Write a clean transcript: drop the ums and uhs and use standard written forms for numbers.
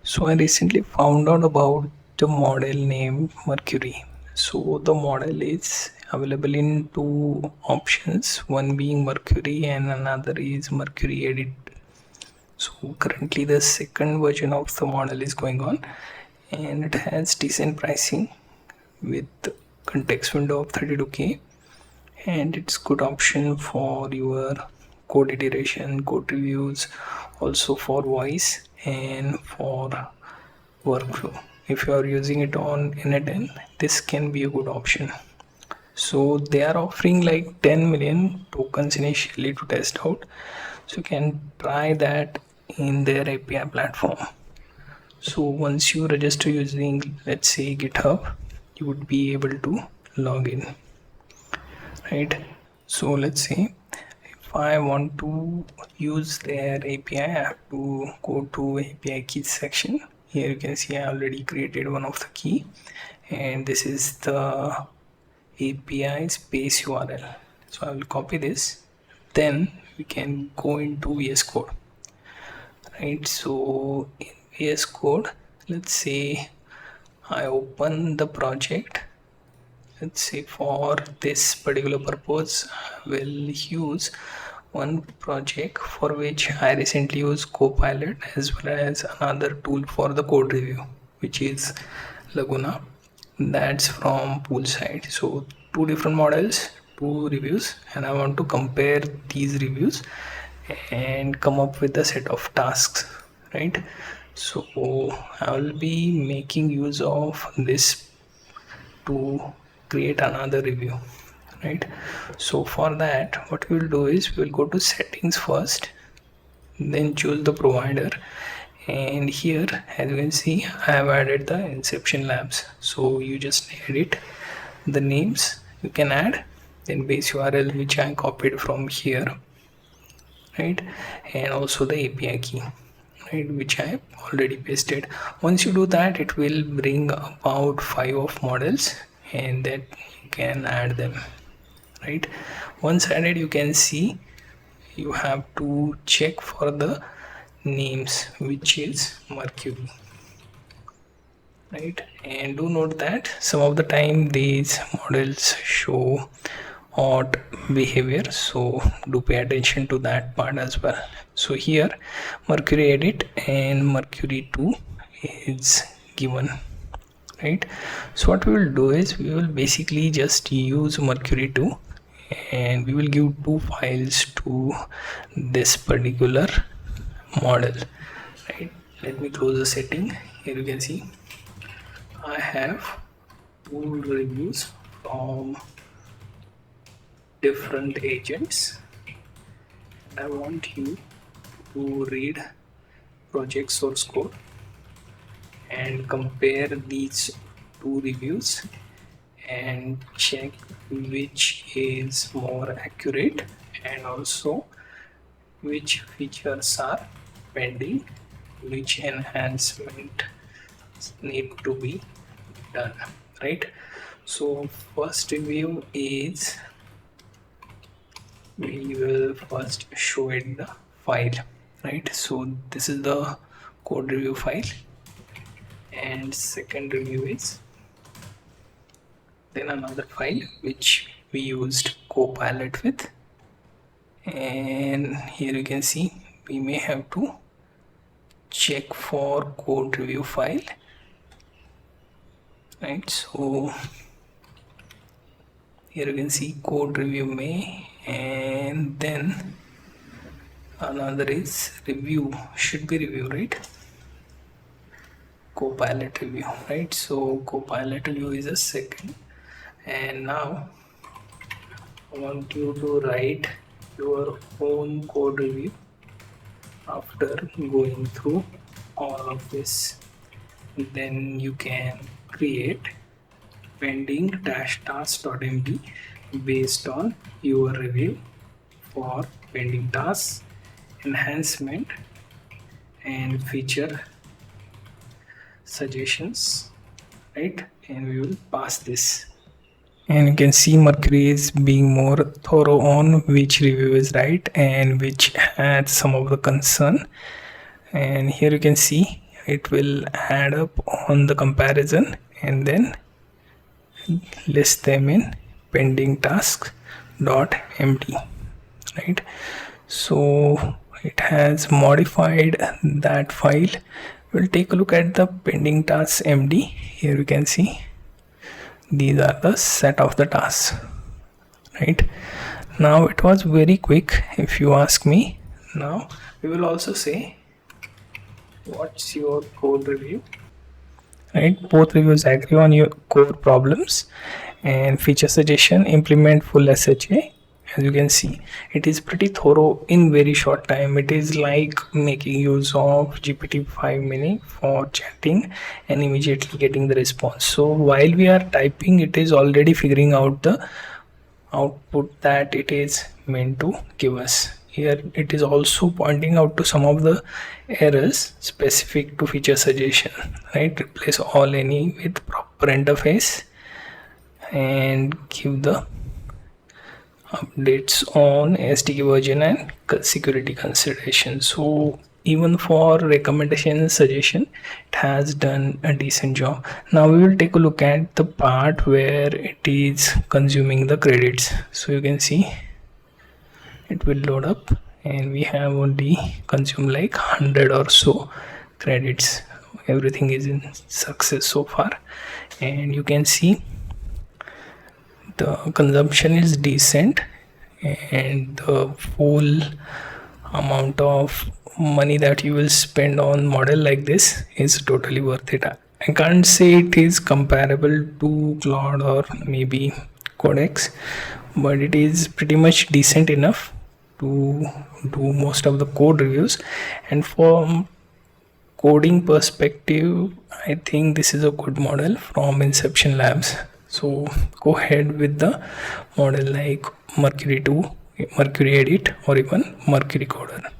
So I recently found out about the model named Mercury. So the model is available in two options, one being Mercury and another is Mercury Edit. So currently the second version of the model is going on and it has decent pricing with context window of 32K, and it's good option for your code iteration, code reviews, also for voice and for workflow. If you are using it on n10, this can be a good option. So they are offering like 10 million tokens initially to test out, so you can try that in their API platform. So once you register using, let's say, GitHub, you would be able to log in, right? So let's say if I want to use their API, I have to go to API keys section. Here you can see I already created one of the key, and this is the API space URL. So I will copy this, then we can go into VS Code, right? So in VS Code, let's say I open the project. Let's say for this particular purpose we'll use one project for which I recently used Copilot, as well as another tool for the code review, which is Laguna. That's from Poolside. So two different models, two reviews, and I want to compare these reviews and come up with a set of tasks, right? So I will be making use of this to create another review, right? So for that, what we'll do is we'll go to settings first, then choose the provider, and here as you can see I have added the Inception Labs. So you just edit the names, you can add, then base URL which I copied from here, right? And also the API key, right, which I already pasted. Once you do that, it will bring about 5 of models, and that you can add them, right? Once added, you can see you have to check for the names, which is Mercury, right? And do note that some of the time these models show odd behavior, so do pay attention to that part as well. So here Mercury Edit and Mercury 2 is given, right? So what we will do is we will basically just use Mercury 2 and we will give two files to this particular model, right? Let me close the setting. Here you can see I have two reviews from different agents. I want you to read project source code and compare these two reviews and check which is more accurate and also which features are pending, which enhancement need to be done, right? So first review is, we will first show it the file, right? So this is the code review file, and second review is then another file which we used Copilot with, and here you can see we may have to check for code review file, right? So here you can see code review may, and then another is review, should be review, right? Copilot review, right? So Copilot review is a second, and now I want you to write your own code review after going through all of this. Then you can create pending task.md based on your review for pending tasks, enhancement and feature suggestions, right? And we will pass this, and you can see Mercury is being more thorough on which review is right and which had some of the concern. And here you can see it will add up on the comparison and then list them in pending tasks dot md, right? So it has modified that file. We'll take a look at the pending tasks md. Here we can see these are the set of the tasks, right? Now it was very quick if you ask me. Now we will also say what's your code review, right? Both reviews agree on your core problems and feature suggestion, implement full SHA. As you can see, it is pretty thorough in very short time. It is like making use of GPT-5 mini for chatting and immediately getting the response. So while we are typing, it is already figuring out the output that it is meant to give us. Here it is also pointing out to some of the errors specific to feature suggestion, right? Replace all any with proper interface and give the updates on SDK version and security considerations. So even for recommendation suggestion, it has done a decent job. Now we will take a look at the part where it is consuming the credits. So you can see it will load up and we have only consumed like 100 or so credits. Everything is in success so far, and you can see the consumption is decent and the full amount of money that you will spend on model like this is totally worth it. I can't say it is comparable to Claude or maybe Codex, but it is pretty much decent enough to do most of the code reviews. And from coding perspective, I think this is a good model from Inception Labs. So go ahead with the model like Mercury 2, Mercury Edit, or even Mercury Coder.